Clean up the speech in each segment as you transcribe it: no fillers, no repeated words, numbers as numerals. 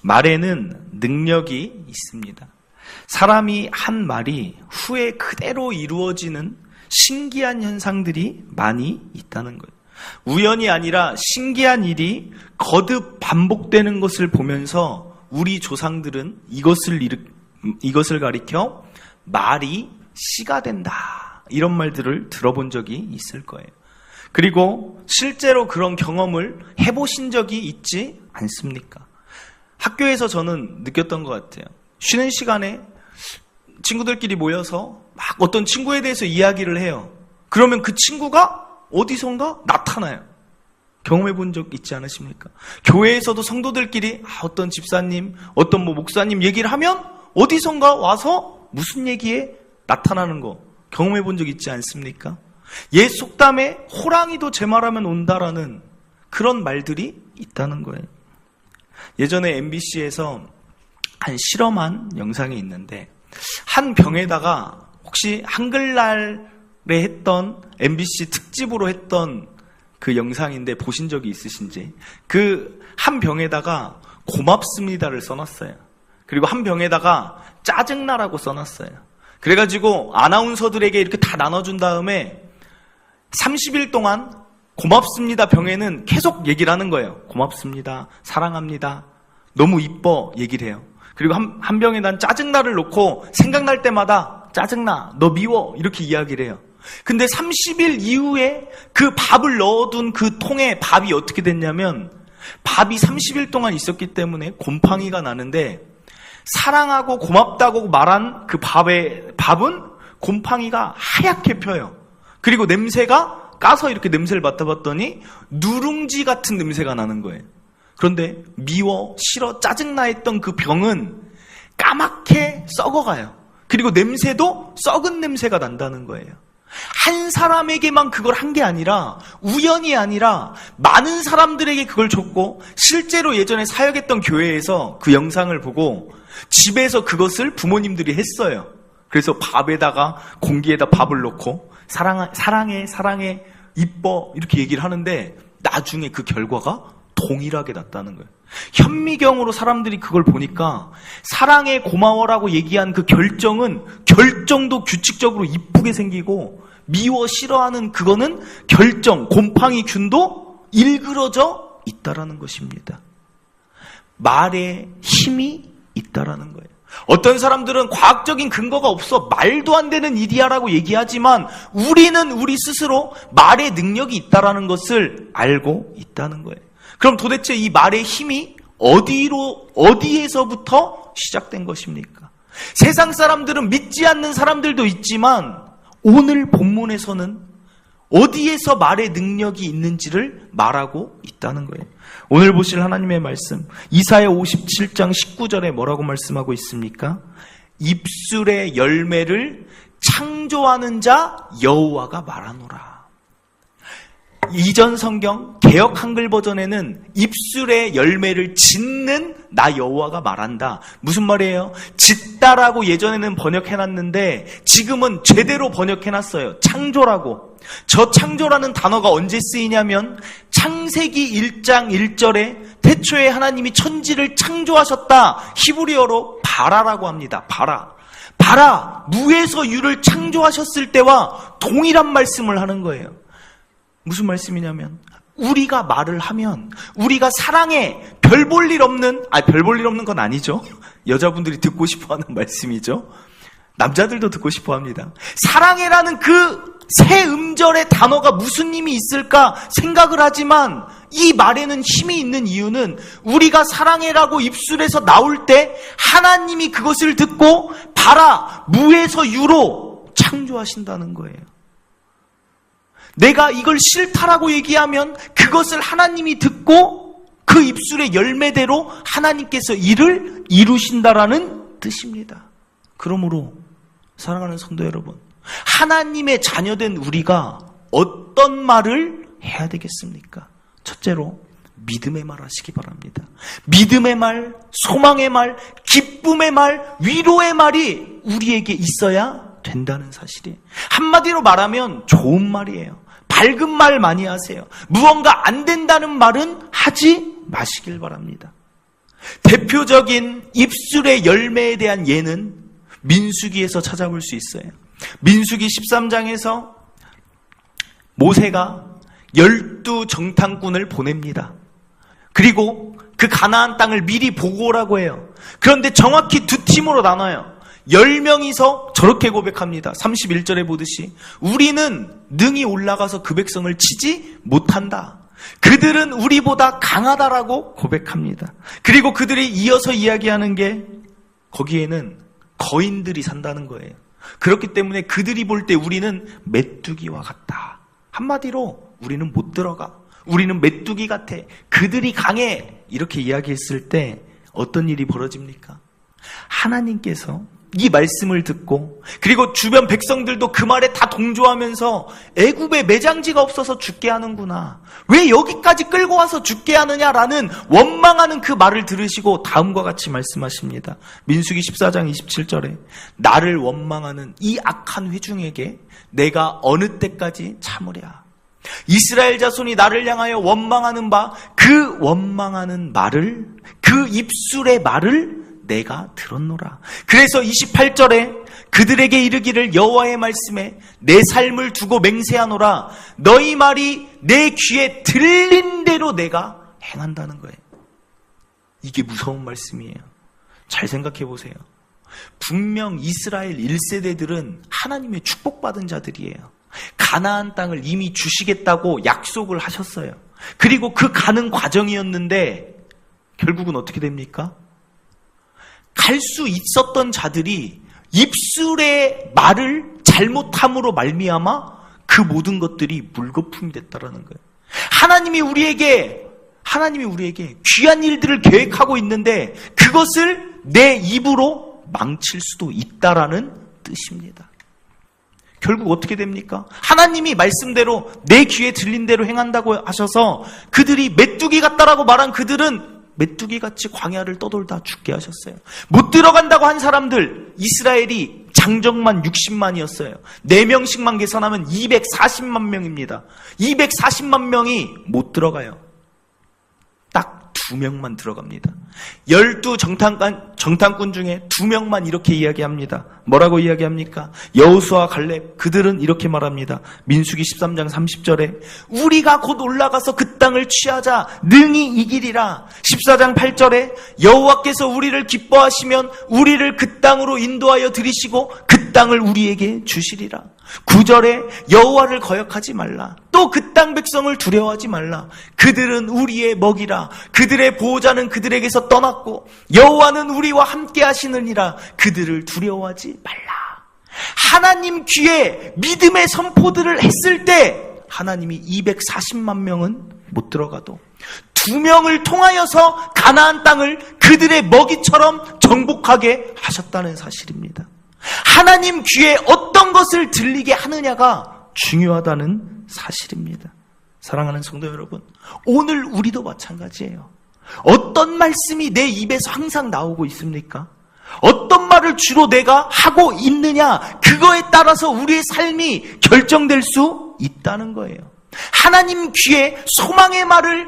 말에는 능력이 있습니다. 사람이 한 말이 후에 그대로 이루어지는 신기한 현상들이 많이 있다는 거예요. 우연이 아니라 신기한 일이 거듭 반복되는 것을 보면서 우리 조상들은 이것을 가리켜 말이 씨가 된다, 이런 말들을 들어본 적이 있을 거예요. 그리고 실제로 그런 경험을 해보신 적이 있지 않습니까? 학교에서 저는 느꼈던 것 같아요. 쉬는 시간에 친구들끼리 모여서 막 어떤 친구에 대해서 이야기를 해요. 그러면 그 친구가 어디선가 나타나요. 경험해 본 적 있지 않으십니까? 교회에서도 성도들끼리 어떤 집사님, 어떤 목사님 얘기를 하면 어디선가 와서 무슨 얘기에 나타나는 거 경험해 본 적 있지 않습니까? 옛 속담에 호랑이도 제 말하면 온다라는 그런 말들이 있다는 거예요. 예전에 MBC에서 한 실험한 영상이 있는데, 한 병에다가 혹시 한글날에 했던 MBC 특집으로 했던 그 영상인데 보신 적이 있으신지, 그 한 병에다가 고맙습니다를 써놨어요. 그리고 한 병에다가 짜증나라고 써놨어요. 그래가지고 아나운서들에게 이렇게 다 나눠준 다음에 30일 동안 고맙습니다 병에는 계속 얘기를 하는 거예요. 고맙습니다, 사랑합니다, 너무 이뻐 얘기를 해요. 그리고 한 병에 난 짜증나를 놓고 생각날 때마다 짜증나, 너 미워 이렇게 이야기를 해요. 근데 30일 이후에 그 밥을 넣어둔 그 통에 밥이 어떻게 됐냐면, 밥이 30일 동안 있었기 때문에 곰팡이가 나는데, 사랑하고 고맙다고 말한 그 밥은 곰팡이가 하얗게 펴요. 그리고 냄새가, 까서 이렇게 냄새를 맡아봤더니 누룽지 같은 냄새가 나는 거예요. 그런데 미워, 싫어, 짜증나 했던 그 병은 까맣게 썩어가요. 그리고 냄새도 썩은 냄새가 난다는 거예요. 한 사람에게만 그걸 한 게 아니라, 우연이 아니라 많은 사람들에게 그걸 줬고, 실제로 예전에 사역했던 교회에서 그 영상을 보고 집에서 그것을 부모님들이 했어요. 그래서 밥에다가, 공기에다 밥을 넣고 사랑해, 이뻐 이렇게 얘기를 하는데 나중에 그 결과가 동일하게 났다는 거예요. 현미경으로 사람들이 그걸 보니까 사랑해, 고마워라고 얘기한 그 결정도 규칙적으로 이쁘게 생기고, 미워, 싫어하는 그거는 곰팡이균도 일그러져 있다라는 것입니다. 말에 힘이 있다라는 거예요. 어떤 사람들은 과학적인 근거가 없어, 말도 안 되는 일이야라고 얘기하지만, 우리는 우리 스스로 말의 능력이 있다라는 것을 알고 있다는 거예요. 그럼 도대체 이 말의 힘이 어디에서부터 시작된 것입니까? 세상 사람들은 믿지 않는 사람들도 있지만, 오늘 본문에서는 어디에서 말의 능력이 있는지를 말하고 있다는 거예요. 오늘 보실 하나님의 말씀, 이사야 57장 19절에 뭐라고 말씀하고 있습니까? 입술의 열매를 창조하는 자 여호와가 말하노라. 이전 성경 개역 한글 버전에는 입술의 열매를 짓는 나 여호와가 말한다. 무슨 말이에요? 짓다라고 예전에는 번역해놨는데 지금은 제대로 번역해놨어요. 창조라고. 저 창조라는 단어가 언제 쓰이냐면, 창세기 1장 1절에 태초에 하나님이 천지를 창조하셨다, 히브리어로 바라라고 합니다. 바라, 무에서 유를 창조하셨을 때와 동일한 말씀을 하는 거예요. 무슨 말씀이냐면, 우리가 말을 하면, 우리가 사랑해, 별 볼 일 없는 건 아니죠. 여자분들이 듣고 싶어하는 말씀이죠. 남자들도 듣고 싶어합니다. 사랑해라는 그 세 음절의 단어가 무슨 힘이 있을까 생각을 하지만, 이 말에는 힘이 있는 이유는 우리가 사랑해라고 입술에서 나올 때 하나님이 그것을 듣고 바라, 무에서 유로 창조하신다는 거예요. 내가 이걸 싫다라고 얘기하면 그것을 하나님이 듣고 그 입술의 열매대로 하나님께서 일을 이루신다라는 뜻입니다. 그러므로 사랑하는 성도 여러분, 하나님의 자녀된 우리가 어떤 말을 해야 되겠습니까? 첫째로 믿음의 말 하시기 바랍니다. 믿음의 말, 소망의 말, 기쁨의 말, 위로의 말이 우리에게 있어야 된다는 사실이에요. 한마디로 말하면 좋은 말이에요. 밝은 말 많이 하세요. 무언가 안 된다는 말은 하지 마시길 바랍니다. 대표적인 입술의 열매에 대한 예는 민수기에서 찾아볼 수 있어요. 민수기 13장에서 모세가 12정탐꾼을 보냅니다. 그리고 그 가나안 땅을 미리 보고 오라고 해요. 그런데 정확히 두 팀으로 나눠요. 10명이서 저렇게 고백합니다. 31절에 보듯이 우리는 능히 올라가서 그 백성을 치지 못한다. 그들은 우리보다 강하다라고 고백합니다. 그리고 그들이 이어서 이야기하는 게 거기에는 거인들이 산다는 거예요. 그렇기 때문에 그들이 볼 때 우리는 메뚜기와 같다. 한마디로 우리는 못 들어가. 우리는 메뚜기 같아. 그들이 강해. 이렇게 이야기했을 때 어떤 일이 벌어집니까? 하나님께서 이 말씀을 듣고 그리고 주변 백성들도 그 말에 다 동조하면서 애굽에 매장지가 없어서 죽게 하는구나. 왜 여기까지 끌고 와서 죽게 하느냐라는 원망하는 그 말을 들으시고 다음과 같이 말씀하십니다. 민수기 14장 27절에 나를 원망하는 이 악한 회중에게 내가 어느 때까지 참으랴. 이스라엘 자손이 나를 향하여 원망하는 바 그 원망하는 말을 그 입술의 말을 내가 들었노라. 그래서 28절에 그들에게 이르기를 여호와의 말씀에 내 삶을 두고 맹세하노라. 너희 말이 내 귀에 들린 대로 내가 행한다는 거예요. 이게 무서운 말씀이에요. 잘 생각해 보세요. 분명 이스라엘 1세대들은 하나님의 축복받은 자들이에요. 가나안 땅을 이미 주시겠다고 약속을 하셨어요. 그리고 그 가는 과정이었는데 결국은 어떻게 됩니까? 갈 수 있었던 자들이 입술의 말을 잘못함으로 말미암아 그 모든 것들이 물거품이 됐다라는 거예요. 하나님이 우리에게 귀한 일들을 계획하고 있는데 그것을 내 입으로 망칠 수도 있다라는 뜻입니다. 결국 어떻게 됩니까? 하나님이 말씀대로 내 귀에 들린 대로 행한다고 하셔서 그들이 메뚜기 같다라고 말한 그들은 메뚜기같이 광야를 떠돌다 죽게 하셨어요. 못 들어간다고 한 사람들, 이스라엘이 장정만 60만이었어요. 4명씩만 계산하면 240만 명입니다. 240만 명이 못 들어가요. 딱 2명만 들어갑니다. 12정탐꾼 중에 2명만 이렇게 이야기합니다. 뭐라고 이야기합니까? 여호수아 갈렙 그들은 이렇게 말합니다. 민수기 13장 30절에 우리가 곧 올라가서 그 땅을 취하자 능히 이기리라. 14장 8절에 여호와께서 우리를 기뻐하시면 우리를 그 땅으로 인도하여 들이시고 그 땅을 우리에게 주시리라. 9절에 여호와를 거역하지 말라. 또 그 땅 백성을 두려워하지 말라. 그들은 우리의 먹이라. 그들의 보호자는 그들에게서 떠났고 여호와는 우리와 함께 하시느니라. 그들을 두려워하지 말라. 하나님 귀에 믿음의 선포들을 했을 때 하나님이 240만 명은 못 들어가도 2명을 통하여서 가나안 땅을 그들의 먹이처럼 정복하게 하셨다는 사실입니다. 하나님 귀에 어떤 것을 들리게 하느냐가 중요하다는 사실입니다. 사랑하는 성도 여러분, 오늘 우리도 마찬가지예요. 어떤 말씀이 내 입에서 항상 나오고 있습니까? 어떤 말을 주로 내가 하고 있느냐, 그거에 따라서 우리의 삶이 결정될 수 있다는 거예요. 하나님 귀에 소망의 말을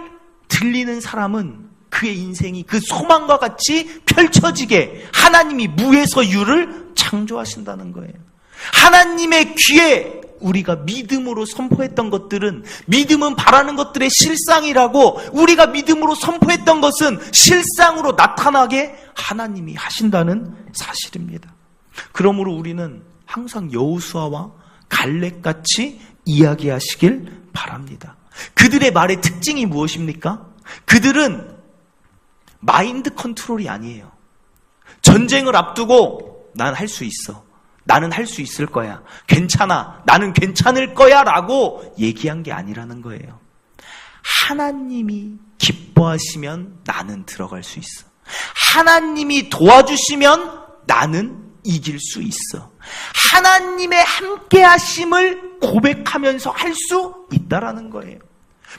들리는 사람은 그의 인생이 그 소망과 같이 펼쳐지게 하나님이 무에서 유를 창조하신다는 거예요. 하나님의 귀에 우리가 믿음으로 선포했던 것들은, 믿음은 바라는 것들의 실상이라고 우리가 믿음으로 선포했던 것은 실상으로 나타나게 하나님이 하신다는 사실입니다. 그러므로 우리는 항상 여호수아와 갈렙같이 이야기하시길 바랍니다. 그들의 말의 특징이 무엇입니까? 그들은 마인드 컨트롤이 아니에요. 전쟁을 앞두고 난 할 수 있어. 나는 할 수 있을 거야. 괜찮아. 나는 괜찮을 거야. 라고 얘기한 게 아니라는 거예요. 하나님이 기뻐하시면 나는 들어갈 수 있어. 하나님이 도와주시면 나는 이길 수 있어. 하나님의 함께 하심을 고백하면서 할 수 있다라는 거예요.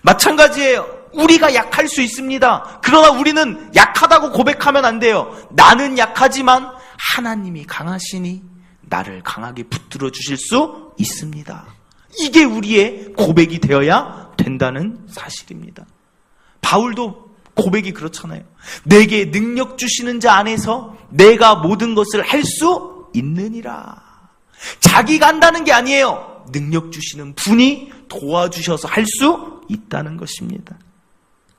마찬가지예요. 우리가 약할 수 있습니다. 그러나 우리는 약하다고 고백하면 안 돼요. 나는 약하지만 하나님이 강하시니 나를 강하게 붙들어 주실 수 있습니다. 이게 우리의 고백이 되어야 된다는 사실입니다. 바울도 고백이 그렇잖아요. 내게 능력 주시는 자 안에서 내가 모든 것을 할 수 있느니라. 자기가 한다는 게 아니에요. 능력 주시는 분이 도와주셔서 할 수 있다는 것입니다.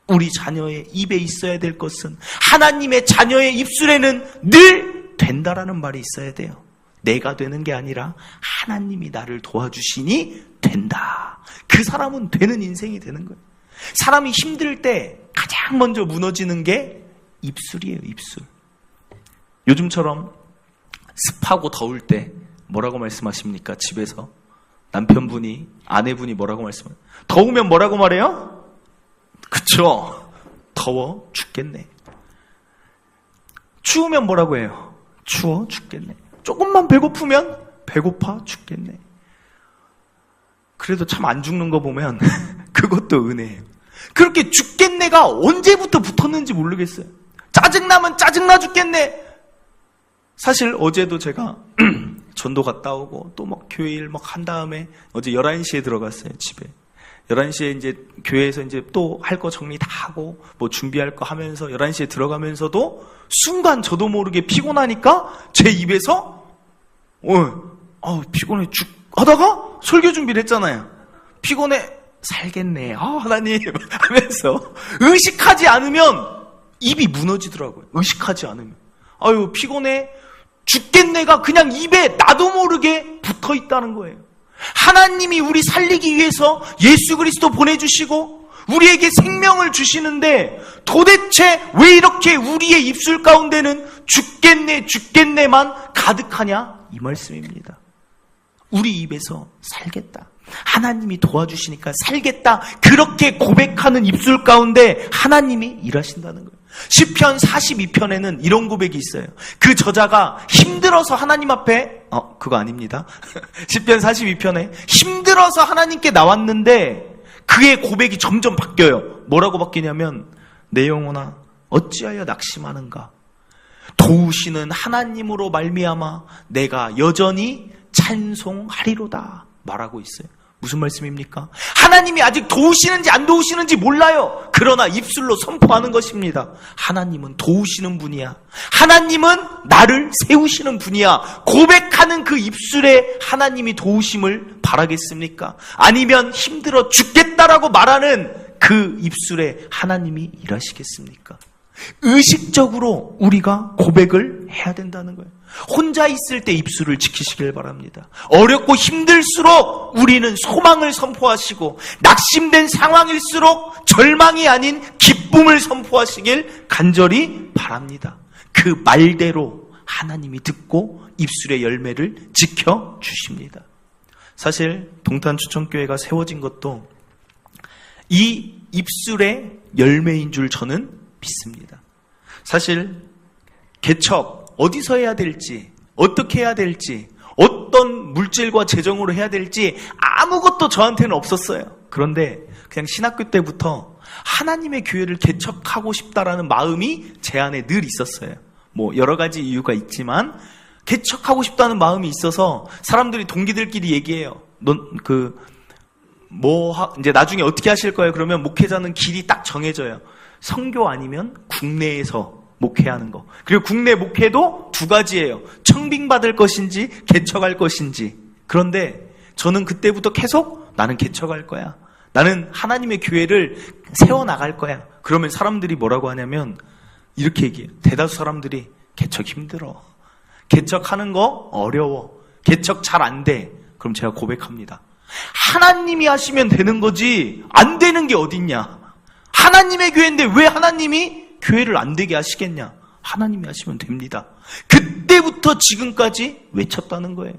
우리 자녀의 입에 있어야 될 것은, 하나님의 자녀의 입술에는 늘 된다라는 말이 있어야 돼요. 내가 되는 게 아니라 하나님이 나를 도와주시니 된다. 그 사람은 되는 인생이 되는 거예요. 사람이 힘들 때 가장 먼저 무너지는 게 입술이에요. 입술. 요즘처럼 습하고 더울 때 뭐라고 말씀하십니까? 집에서 남편분이, 아내분이 뭐라고 말씀해요? 더우면 뭐라고 말해요? 그쵸? 더워 죽겠네. 추우면 뭐라고 해요? 추워 죽겠네. 조금만 배고프면 배고파 죽겠네. 그래도 참 안 죽는 거 보면 그것도 은혜예요. 그렇게 죽겠네가 언제부터 붙었는지 모르겠어요. 짜증나면 짜증나 죽겠네. 사실 어제도 제가 전도 갔다 오고 또 막 교회 일 막 한 다음에 어제 11시에 들어갔어요, 집에. 11시에 이제 교회에서 이제 또 할 거 정리 다 하고 뭐 준비할 거 하면서 11시에 들어가면서도 순간 저도 모르게 피곤하니까 제 입에서 피곤해 죽 하다가 설교 준비를 했잖아요. 피곤해 살겠네. 하나님 하면서 의식하지 않으면 입이 무너지더라고요. 의식하지 않으면. 아유 피곤해 죽겠네가 그냥 입에 나도 모르게 붙어 있다는 거예요. 하나님이 우리 살리기 위해서 예수 그리스도 보내주시고 우리에게 생명을 주시는데 도대체 왜 이렇게 우리의 입술 가운데는 죽겠네 죽겠네만 가득하냐? 이 말씀입니다. 우리 입에서 살겠다, 하나님이 도와주시니까 살겠다, 그렇게 고백하는 입술 가운데 하나님이 일하신다는 거예요. 시편 42편에는 이런 고백이 있어요. 그 저자가 힘들어서 하나님 앞에 그거 아닙니다. 시편 42편에 힘들어서 하나님께 나왔는데 그의 고백이 점점 바뀌어요. 뭐라고 바뀌냐면 내 영혼아 어찌하여 낙심하는가, 도우시는 하나님으로 말미암아 내가 여전히 찬송하리로다 말하고 있어요. 무슨 말씀입니까? 하나님이 아직 도우시는지 안 도우시는지 몰라요. 그러나 입술로 선포하는 것입니다. 하나님은 도우시는 분이야. 하나님은 나를 세우시는 분이야. 고백하는 그 입술에 하나님이 도우심을 바라겠습니까? 아니면 힘들어 죽겠다라고 말하는 그 입술에 하나님이 일하시겠습니까? 의식적으로 우리가 고백을 해야 된다는 거예요. 혼자 있을 때 입술을 지키시길 바랍니다. 어렵고 힘들수록 우리는 소망을 선포하시고 낙심된 상황일수록 절망이 아닌 기쁨을 선포하시길 간절히 바랍니다. 그 말대로 하나님이 듣고 입술의 열매를 지켜주십니다. 사실 동탄추천교회가 세워진 것도 이 입술의 열매인 줄 저는 믿습니다. 사실 개척 어디서 해야 될지, 어떻게 해야 될지, 어떤 물질과 재정으로 해야 될지 아무것도 저한테는 없었어요. 그런데 그냥 신학교 때부터 하나님의 교회를 개척하고 싶다라는 마음이 제 안에 늘 있었어요. 뭐 여러 가지 이유가 있지만 개척하고 싶다는 마음이 있어서 사람들이 동기들끼리 얘기해요. 이제 나중에 어떻게 하실 거예요? 그러면 목회자는 길이 딱 정해져요. 선교 아니면 국내에서 목회하는 거. 그리고 국내 목회도 두 가지예요. 청빙받을 것인지 개척할 것인지. 그런데 저는 그때부터 계속 나는 개척할 거야. 나는 하나님의 교회를 세워나갈 거야. 그러면 사람들이 뭐라고 하냐면 이렇게 얘기해요. 대다수 사람들이 개척 힘들어. 개척하는 거 어려워. 개척 잘 안 돼. 그럼 제가 고백합니다. 하나님이 하시면 되는 거지 안 되는 게 어딨냐. 하나님의 교회인데 왜 하나님이 교회를 안 되게 하시겠냐? 하나님이 하시면 됩니다. 그때부터 지금까지 외쳤다는 거예요.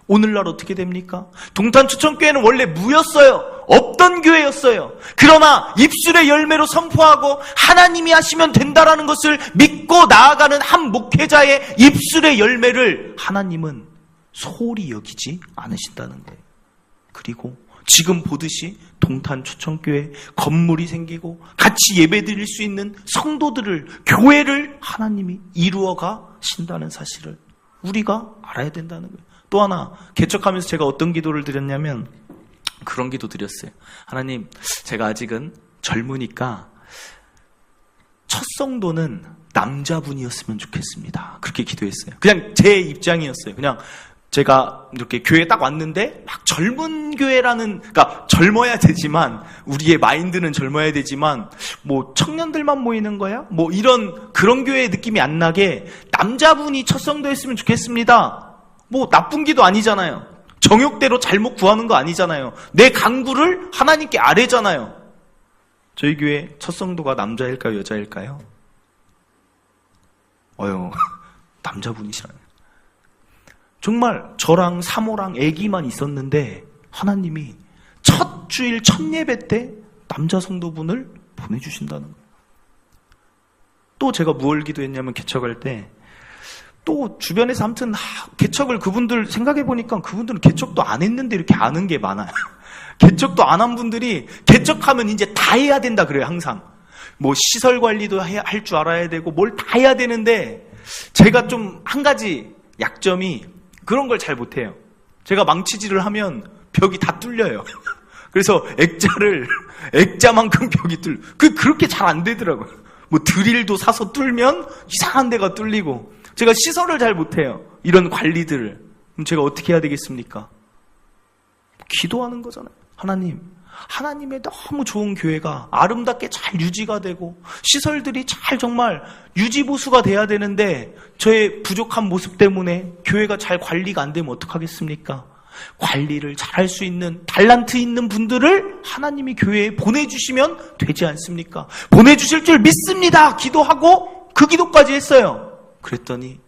오늘날 어떻게 됩니까? 동탄추천교회는 원래 무였어요. 없던 교회였어요. 그러나 입술의 열매로 선포하고 하나님이 하시면 된다라는 것을 믿고 나아가는 한 목회자의 입술의 열매를 하나님은 소홀히 여기지 않으신다는 거예요. 그리고 지금 보듯이 동탄추천교회 건물이 생기고 같이 예배드릴 수 있는 성도들을, 교회를 하나님이 이루어 가신다는 사실을 우리가 알아야 된다는 거예요. 또 하나 개척하면서 제가 어떤 기도를 드렸냐면 그런 기도 드렸어요. 하나님, 제가 아직은 젊으니까 첫 성도는 남자분이었으면 좋겠습니다. 그렇게 기도했어요. 그냥 제 입장이었어요. 그냥 제가 이렇게 교회에 딱 왔는데 막 젊은 교회라는, 그러니까 젊어야 되지만, 우리의 마인드는 젊어야 되지만 뭐 청년들만 모이는 거야? 뭐 이런 그런 교회의 느낌이 안 나게 남자분이 첫 성도였으면 좋겠습니다. 뭐 나쁜 기도 아니잖아요. 정욕대로 잘못 구하는 거 아니잖아요. 내 간구를 하나님께 아뢰잖아요. 저희 교회 첫 성도가 남자일까요, 여자일까요? 남자분이시라요. 정말 저랑 사모랑 애기만 있었는데 하나님이 첫 주일 첫 예배 때 남자 성도분을 보내주신다는 거예요. 또 제가 무얼 기도했냐면, 개척할 때 또 주변에서 아무튼 개척을 그분들 생각해보니까 그분들은 개척도 안 했는데 이렇게 아는 게 많아요. 개척도 안 한 분들이 개척하면 이제 다 해야 된다 그래요. 항상 뭐 시설 관리도 할 줄 알아야 되고 뭘 다 해야 되는데, 제가 좀 한 가지 약점이 그런 걸 잘 못해요. 제가 망치질을 하면 벽이 다 뚫려요. 그래서 액자만큼 벽이 그렇게 잘 안 되더라고요. 뭐 드릴도 사서 뚫면 이상한 데가 뚫리고, 제가 시설을 잘 못해요. 이런 관리들을. 그럼 제가 어떻게 해야 되겠습니까? 기도하는 거잖아요. 하나님의 너무 좋은 교회가 아름답게 잘 유지가 되고 시설들이 잘 정말 유지보수가 돼야 되는데, 저의 부족한 모습 때문에 교회가 잘 관리가 안 되면 어떡하겠습니까? 관리를 잘할 수 있는 달란트 있는 분들을 하나님이 교회에 보내주시면 되지 않습니까? 보내주실 줄 믿습니다. 기도하고 그 기도까지 했어요. 그랬더니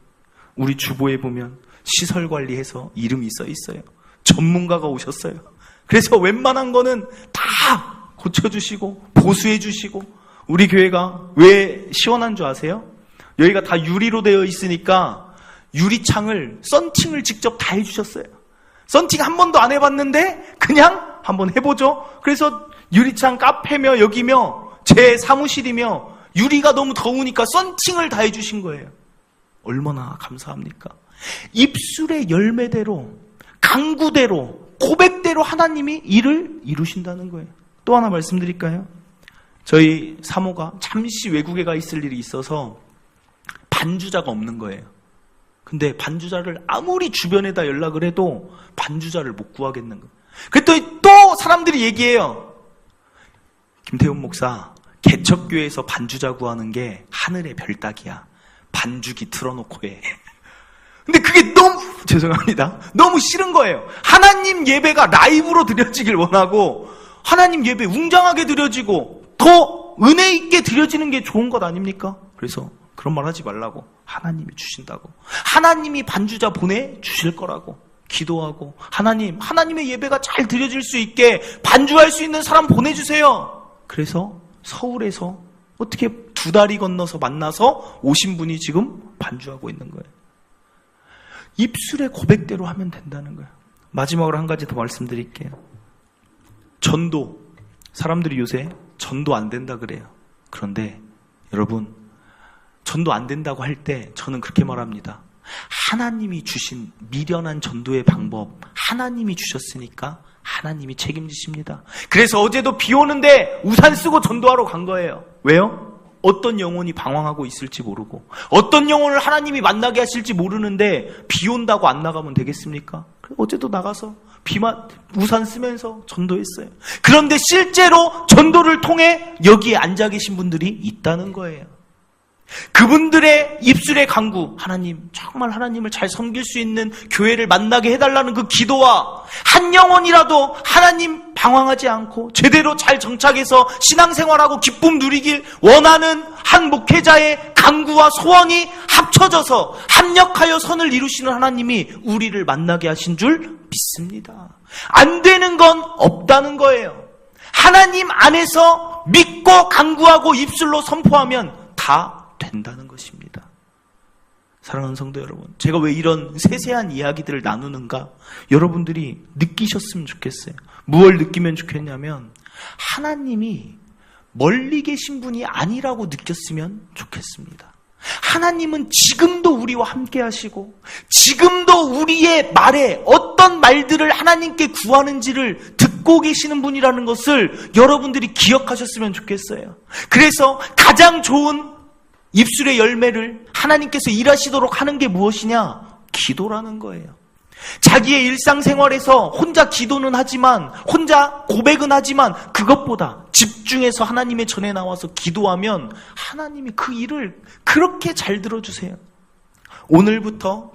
우리 주보에 보면 시설 관리해서 이름이 써 있어요. 전문가가 오셨어요. 그래서 웬만한 거는 다 고쳐주시고 보수해주시고. 우리 교회가 왜 시원한 줄 아세요? 여기가 다 유리로 되어 있으니까 유리창을 썬팅을 직접 다 해주셨어요. 썬팅 한 번도 안 해봤는데 그냥 한번 해보죠. 그래서 유리창 카페며 여기며 제 사무실이며 유리가 너무 더우니까 썬팅을 다 해주신 거예요. 얼마나 감사합니까? 입술의 열매대로, 강구대로, 고백대로 하나님이 일을 이루신다는 거예요. 또 하나 말씀드릴까요? 저희 사모가 잠시 외국에 가 있을 일이 있어서 반주자가 없는 거예요. 근데 반주자를 아무리 주변에다 연락을 해도 반주자를 못 구하겠는 거예요. 그랬더니 또 사람들이 얘기해요. 김태훈 목사, 개척교회에서 반주자 구하는 게 하늘의 별따기야. 반주기 틀어놓고 해. 근데 그게 너무, 죄송합니다, 너무 싫은 거예요. 하나님 예배가 라이브로 드려지길 원하고, 하나님 예배 웅장하게 드려지고 더 은혜 있게 드려지는 게 좋은 것 아닙니까? 그래서 그런 말 하지 말라고. 하나님이 주신다고. 하나님이 반주자 보내주실 거라고 기도하고, 하나님의 예배가 잘 드려질 수 있게 반주할 수 있는 사람 보내주세요. 그래서 서울에서 어떻게 2다리 건너서 만나서 오신 분이 지금 반주하고 있는 거예요. 입술의 고백대로 하면 된다는 거예요. 마지막으로 한 가지 더 말씀드릴게요. 전도. 사람들이 요새 전도 안 된다 그래요. 그런데 여러분, 전도 안 된다고 할 때 저는 그렇게 말합니다. 하나님이 주신 미련한 전도의 방법, 하나님이 주셨으니까 하나님이 책임지십니다. 그래서 어제도 비 오는데 우산 쓰고 전도하러 간 거예요. 왜요? 어떤 영혼이 방황하고 있을지 모르고, 어떤 영혼을 하나님이 만나게 하실지 모르는데 비 온다고 안 나가면 되겠습니까? 어제도 나가서 우산 쓰면서 전도했어요. 그런데 실제로 전도를 통해 여기에 앉아 계신 분들이 있다는 거예요. 그분들의 입술의 간구, 정말 하나님을 잘 섬길 수 있는 교회를 만나게 해달라는 그 기도와, 한 영혼이라도 하나님 방황하지 않고 제대로 잘 정착해서 신앙생활하고 기쁨 누리길 원하는 한 목회자의 간구와 소원이 합쳐져서 합력하여 선을 이루시는 하나님이 우리를 만나게 하신 줄 믿습니다. 안 되는 건 없다는 거예요. 하나님 안에서 믿고 간구하고 입술로 선포하면 다 된다는 것입니다. 사랑하는 성도 여러분, 제가 왜 이런 세세한 이야기들을 나누는가 여러분들이 느끼셨으면 좋겠어요. 무엇을 느끼면 좋겠냐면, 하나님이 멀리 계신 분이 아니라고 느꼈으면 좋겠습니다. 하나님은 지금도 우리와 함께 하시고, 지금도 우리의 말에 어떤 말들을 하나님께 구하는지를 듣고 듣고 계시는 분이라는 것을 여러분들이 기억하셨으면 좋겠어요. 그래서 가장 좋은 입술의 열매를 하나님께서 일하시도록 하는 게 무엇이냐? 기도라는 거예요. 자기의 일상생활에서 혼자 기도는 하지만, 혼자 고백은 하지만, 그것보다 집중해서 하나님의 전에 나와서 기도하면 하나님이 그 일을 그렇게 잘 들어주세요. 오늘부터,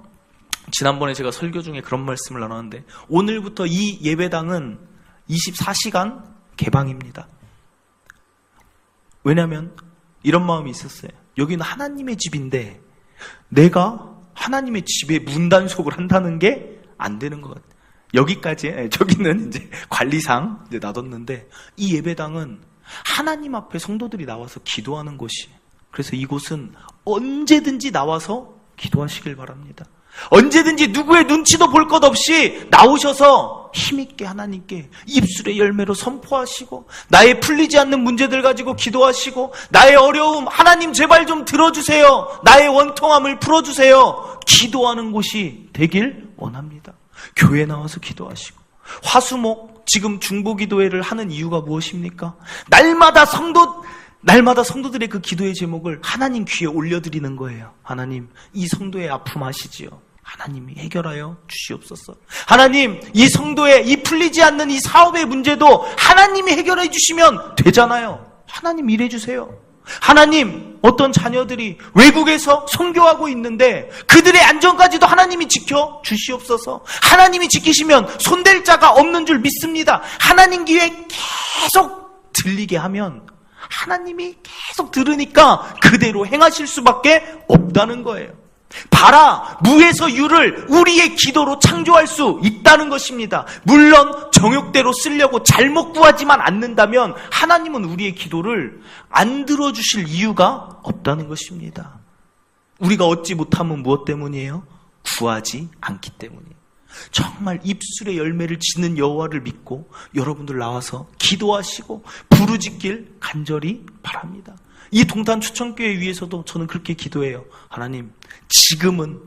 지난번에 제가 설교 중에 그런 말씀을 나눴는데, 오늘부터 이 예배당은 24시간 개방입니다. 왜냐하면 이런 마음이 있었어요. 여기는 하나님의 집인데 내가 하나님의 집에 문단속을 한다는 게 안 되는 것 같아요. 여기까지, 저기는 이제 관리상 이제 놔뒀는데, 이 예배당은 하나님 앞에 성도들이 나와서 기도하는 곳이에요. 그래서 이곳은 언제든지 나와서 기도하시길 바랍니다. 언제든지 누구의 눈치도 볼 것 없이 나오셔서 힘있게 하나님께 입술의 열매로 선포하시고, 나의 풀리지 않는 문제들 가지고 기도하시고, 나의 어려움 하나님 제발 좀 들어주세요, 나의 원통함을 풀어주세요, 기도하는 곳이 되길 원합니다. 교회 나와서 기도하시고, 화수목 지금 중보기도회를 하는 이유가 무엇입니까? 날마다 성도들의 그 기도의 제목을 하나님 귀에 올려드리는 거예요. 하나님, 이 성도의 아픔 아시지요? 하나님이 해결하여 주시옵소서. 하나님, 이 성도의 이 풀리지 않는 이 사업의 문제도 하나님이 해결해 주시면 되잖아요. 하나님 일해 주세요. 하나님, 어떤 자녀들이 외국에서 선교하고 있는데 그들의 안전까지도 하나님이 지켜 주시옵소서. 하나님이 지키시면 손댈 자가 없는 줄 믿습니다. 하나님 귀에 계속 들리게 하면 하나님이 계속 들으니까 그대로 행하실 수밖에 없다는 거예요. 봐라, 무에서 유를 우리의 기도로 창조할 수 있다는 것입니다. 물론 정욕대로 쓰려고 잘못 구하지만 않는다면 하나님은 우리의 기도를 안 들어주실 이유가 없다는 것입니다. 우리가 얻지 못하면 무엇 때문이에요? 구하지 않기 때문이에요. 정말 입술의 열매를 짓는 여호와를 믿고 여러분들 나와서 기도하시고 부르짖길 간절히 바랍니다. 이 동탄 추천교회 위해서도 저는 그렇게 기도해요. 하나님, 지금은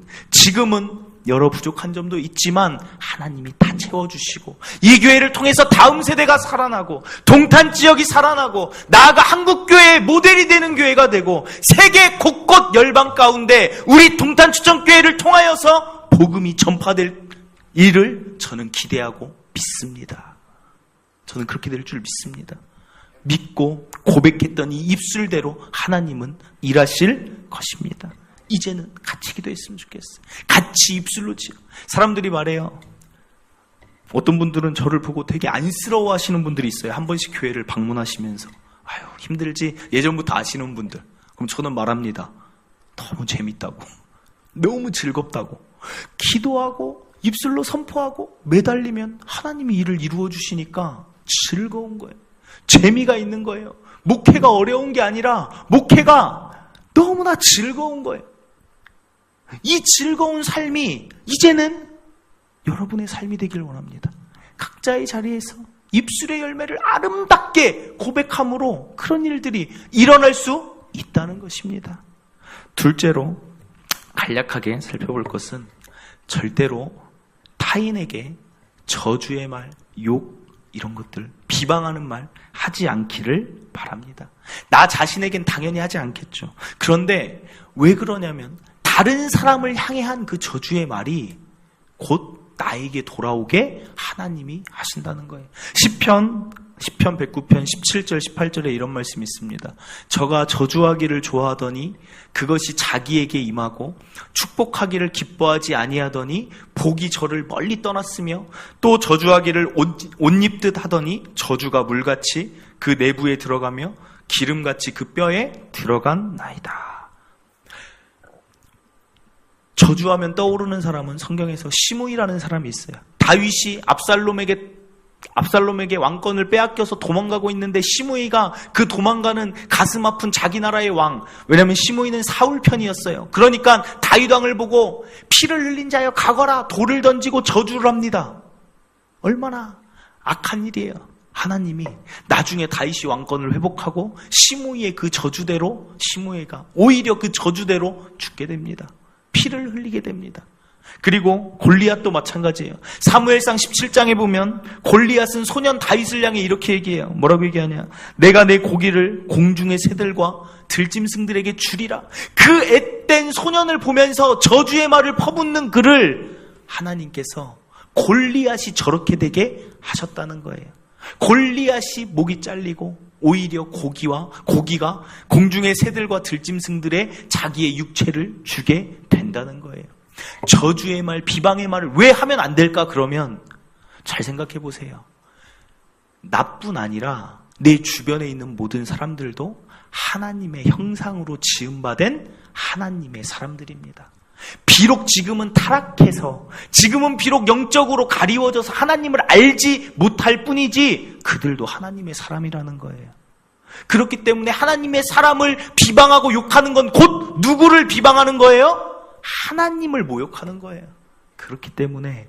여러 부족한 점도 있지만 하나님이 다 채워주시고, 이 교회를 통해서 다음 세대가 살아나고, 동탄 지역이 살아나고, 나아가 한국교회의 모델이 되는 교회가 되고, 세계 곳곳 열방 가운데 우리 동탄 추천교회를 통하여서 복음이 전파될 일을 저는 기대하고 믿습니다. 저는 그렇게 될 줄 믿습니다. 믿고 고백했던 이 입술대로 하나님은 일하실 것입니다. 이제는 같이 기도했으면 좋겠어요. 같이 입술로 지어. 사람들이 말해요. 어떤 분들은 저를 보고 되게 안쓰러워 하시는 분들이 있어요. 한 번씩 교회를 방문하시면서 아유 힘들지, 예전부터 아시는 분들. 그럼 저는 말합니다. 너무 재밌다고, 너무 즐겁다고, 기도하고 입술로 선포하고 매달리면 하나님이 일을 이루어 주시니까 즐거운 거예요. 재미가 있는 거예요. 목회가 어려운 게 아니라 목회가 너무나 즐거운 거예요. 이 즐거운 삶이 이제는 여러분의 삶이 되길 원합니다. 각자의 자리에서 입술의 열매를 아름답게 고백함으로 그런 일들이 일어날 수 있다는 것입니다. 둘째로 간략하게 살펴볼 것은 절대로 타인에게 저주의 말, 욕, 이런 것들, 비방하는 말 하지 않기를 바랍니다. 나 자신에겐 당연히 하지 않겠죠. 그런데 왜 그러냐면 다른 사람을 향해 한 그 저주의 말이 곧 나에게 돌아오게 하나님이 하신다는 거예요. 시편 109편 17절 18절에 이런 말씀이 있습니다. 저가 저주하기를 좋아하더니 그것이 자기에게 임하고 축복하기를 기뻐하지 아니하더니 복이 저를 멀리 떠났으며 또 저주하기를 옷 입듯 하더니 저주가 물같이 그 내부에 들어가며 기름같이 그 뼈에 들어간 나이다. 저주하면 떠오르는 사람은 성경에서 시므이라는 사람이 있어요. 다윗이 압살롬에게 왕권을 빼앗겨서 도망가고 있는데 시므이가 그 도망가는 가슴 아픈 자기 나라의 왕, 왜냐하면 시므이는 사울 편이었어요. 그러니까 다윗 왕을 보고 피를 흘린 자여 가거라, 돌을 던지고 저주를 합니다. 얼마나 악한 일이에요. 하나님이 나중에 다윗이 왕권을 회복하고 시므이의 그 저주대로 시므이가 오히려 그 저주대로 죽게 됩니다. 피를 흘리게 됩니다. 그리고 골리앗도 마찬가지예요. 사무엘상 17장에 보면 골리앗은 소년 다윗을 향해 이렇게 얘기해요. 뭐라고 얘기하냐? 내가 내 고기를 공중의 새들과 들짐승들에게 주리라. 그 앳된 소년을 보면서 저주의 말을 퍼붓는 그를 하나님께서 골리앗이 저렇게 되게 하셨다는 거예요. 골리앗이 목이 잘리고 오히려 고기가 공중의 새들과 들짐승들의 자기의 육체를 주게 된다는 거예요. 저주의 말, 비방의 말을 왜 하면 안 될까? 그러면 잘 생각해 보세요. 나뿐 아니라 내 주변에 있는 모든 사람들도 하나님의 형상으로 지음받은 하나님의 사람들입니다. 비록 지금은 타락해서, 지금은 비록 영적으로 가리워져서 하나님을 알지 못할 뿐이지 그들도 하나님의 사람이라는 거예요. 그렇기 때문에 하나님의 사람을 비방하고 욕하는 건 곧 누구를 비방하는 거예요? 하나님을 모욕하는 거예요. 그렇기 때문에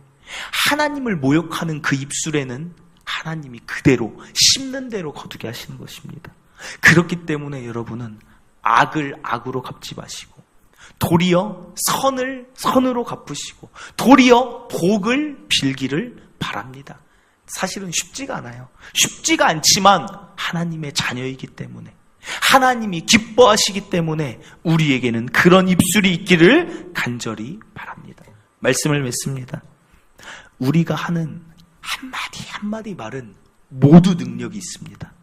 하나님을 모욕하는 그 입술에는 하나님이 그대로 씹는 대로 거두게 하시는 것입니다. 그렇기 때문에 여러분은 악을 악으로 갚지 마시고 도리어 선을 선으로 갚으시고 도리어 복을 빌기를 바랍니다. 사실은 쉽지가 않아요. 쉽지가 않지만 하나님의 자녀이기 때문에, 하나님이 기뻐하시기 때문에 우리에게는 그런 입술이 있기를 간절히 바랍니다. 말씀을 맺습니다. 우리가 하는 한마디 한마디 말은 모두 능력이 있습니다.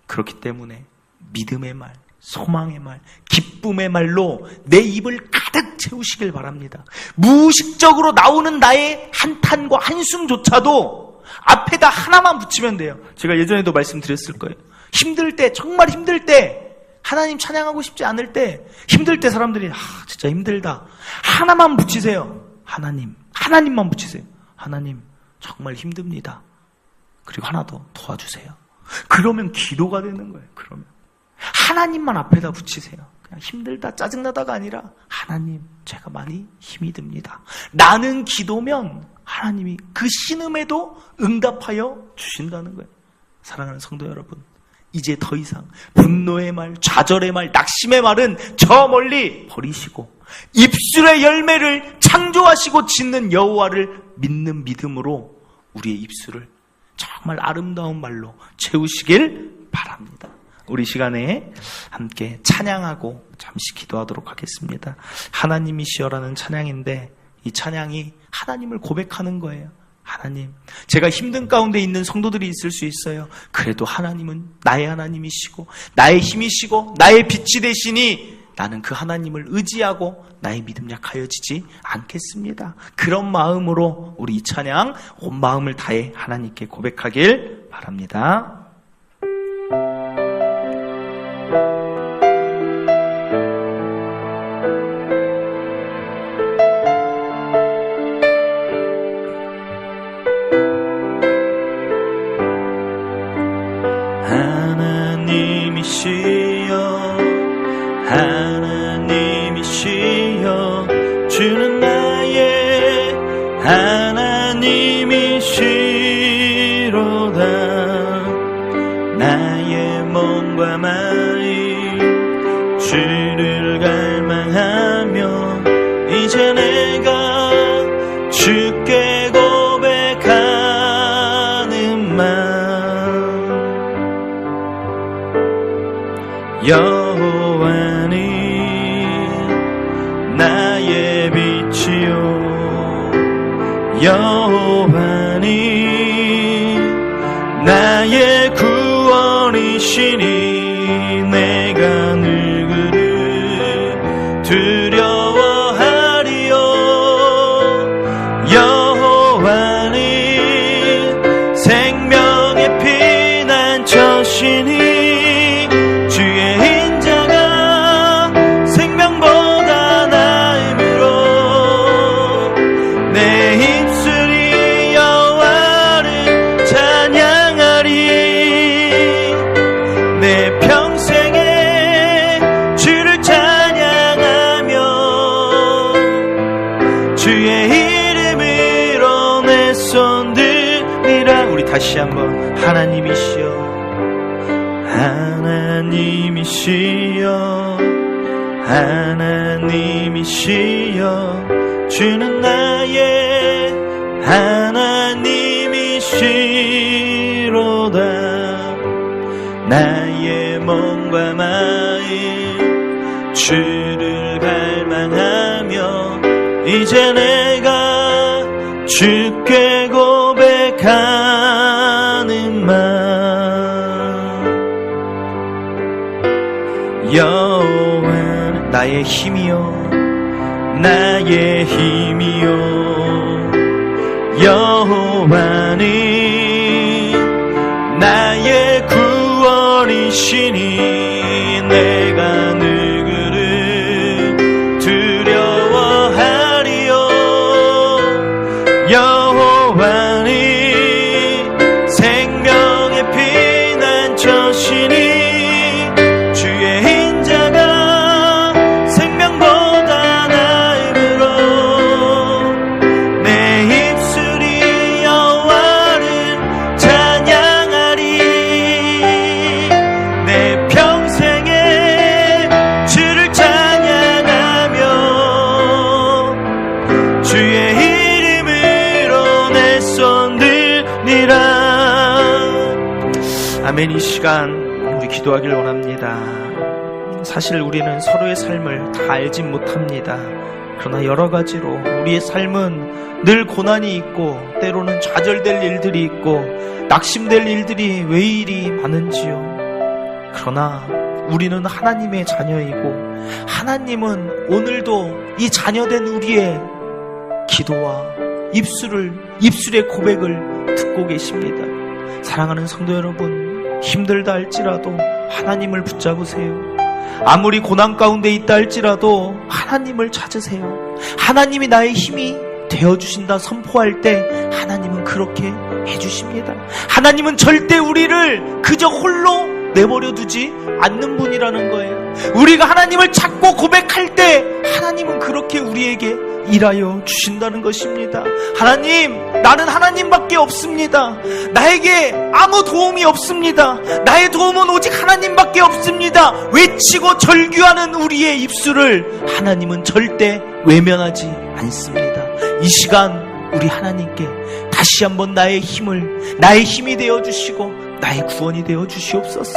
그렇기 때문에 믿음의 말, 소망의 말, 기쁨의 말로 내 입을 가득 채우시길 바랍니다. 무의식적으로 나오는 나의 한탄과 한숨조차도 앞에다 하나만 붙이면 돼요. 제가 예전에도 말씀드렸을 거예요. 힘들 때, 정말 힘들 때, 하나님 찬양하고 싶지 않을 때, 힘들 때 사람들이 진짜 힘들다. 하나만 붙이세요. 하나님만 붙이세요. 하나님 정말 힘듭니다. 그리고 하나 더 도와주세요. 그러면 기도가 되는 거예요. 그러면 하나님만 앞에다 붙이세요. 그냥 힘들다, 짜증나다가 아니라 하나님, 제가 많이 힘이 듭니다. 라는 기도면 하나님이 그 신음에도 응답하여 주신다는 거예요. 사랑하는 성도 여러분, 이제 더 이상 분노의 말, 좌절의 말, 낙심의 말은 저 멀리 버리시고 입술의 열매를 창조하시고 짓는 여호와를 믿는 믿음으로 우리의 입술을 정말 아름다운 말로 채우시길 바랍니다. 우리 시간에 함께 찬양하고 잠시 기도하도록 하겠습니다. 하나님이시여라는 찬양인데 이 찬양이 하나님을 고백하는 거예요. 하나님, 제가 힘든 가운데 있는 성도들이 있을 수 있어요. 그래도 하나님은 나의 하나님이시고 나의 힘이시고 나의 빛이 되시니 나는 그 하나님을 의지하고 나의 믿음 약하여지지 않겠습니다. 그런 마음으로 우리 이 찬양 온 마음을 다해 하나님께 고백하길 바랍니다. 하나님이시여 주는 나의 하나님이시로다. 나의 몸과 마음 주를 갈망하며 이제 내가 주께 고백하는 마음. 여호와는 나의 빛이요 여호와는 나의 구원이시니 내가 늘 그를 두려워하리요. 여호와는 생명의 피난처시니 다시 한번 하나님이시여 하나님이시여 하나님이시여 주는 나의 하나님이시로다. 나의 몸과 마음 주를 갈망하며 이제 내가 주께 고백하는 말. 여호와는 나의 힘이요 나의 힘이요 여호와는 나의 구원이시니 내가 누구를 두려워하리요. 여호와는 생명의 피난처시니 아멘. 이 시간 우리 기도하길 원합니다. 사실 우리는 서로의 삶을 다 알진 못합니다. 그러나 여러 가지로 우리의 삶은 늘 고난이 있고 때로는 좌절될 일들이 있고 낙심될 일들이 왜 이리 많은지요. 그러나 우리는 하나님의 자녀이고 하나님은 오늘도 이 자녀된 우리의 기도와 입술의 고백을 듣고 계십니다. 사랑하는 성도 여러분, 힘들다 할지라도 하나님을 붙잡으세요. 아무리 고난 가운데 있다 할지라도 하나님을 찾으세요. 하나님이 나의 힘이 되어주신다 선포할 때 하나님은 그렇게 해주십니다. 하나님은 절대 우리를 그저 홀로 내버려 두지 않는 분이라는 거예요. 우리가 하나님을 찾고 고백할 때 하나님은 그렇게 우리에게 일하여 주신다는 것입니다. 하나님, 나는 하나님밖에 없습니다. 나에게 아무 도움이 없습니다. 나의 도움은 오직 하나님밖에 없습니다. 외치고 절규하는 우리의 입술을 하나님은 절대 외면하지 않습니다. 이 시간 우리 하나님께 다시 한번 나의 힘이 되어주시고 나의 구원이 되어주시옵소서.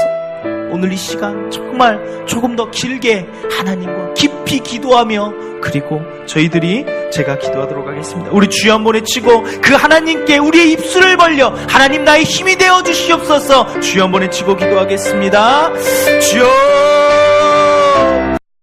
오늘 이 시간 정말 조금 더 길게 하나님과 깊이 기도하며 그리고 제가 기도하도록 하겠습니다. 우리 주여 한번 외치고 그 하나님께 우리의 입술을 벌려 하나님 나의 힘이 되어 주시옵소서. 주여 한번 외치고 기도하겠습니다. 주여